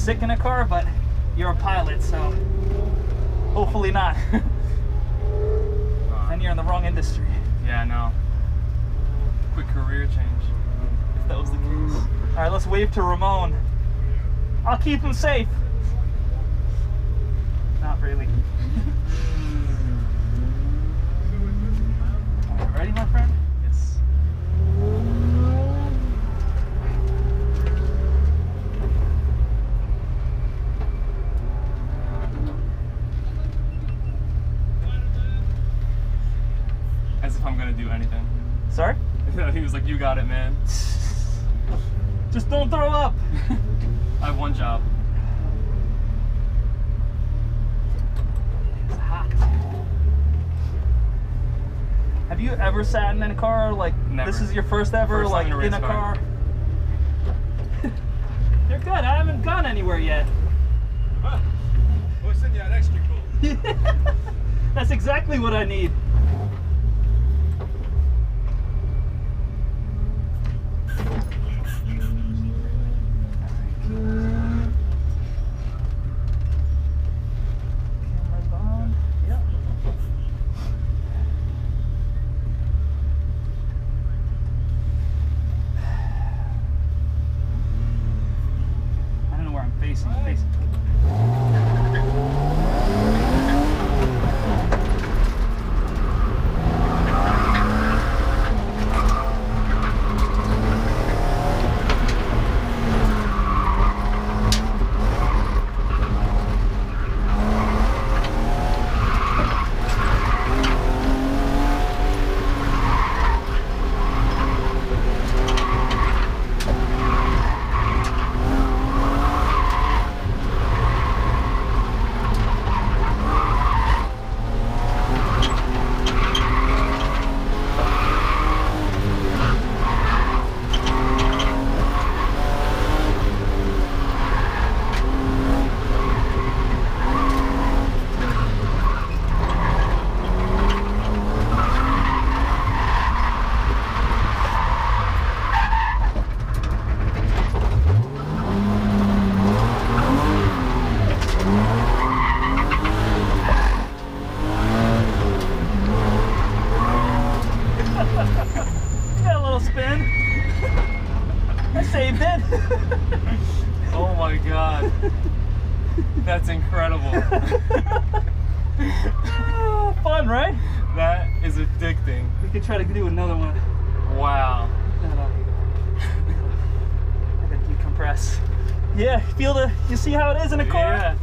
sick in a car, but you're a pilot, so hopefully not. Then you're in the wrong industry. Yeah, no. Quick career change. If that was the case. All right, let's wave to Ramon. I'll keep him safe. Not really. All right, ready, my friend? Yes. As if I'm gonna do anything. Sorry? He was like, "You got it, man." Just don't throw up. I have one job. It's hot. Have you ever sat in a car like Never. this is your first ever First like time in a in a race car? car. They're good. I haven't gone anywhere yet. We'll send you an extra cool. That's exactly what I need. Camera's on. Yep. I don't know where I'm facing. Got a little spin. I saved it. Oh my god. That's incredible. Fun, right? That is addicting. We could try to do another one. Wow. I gotta decompress. Yeah, you see how it is in a car? Yeah.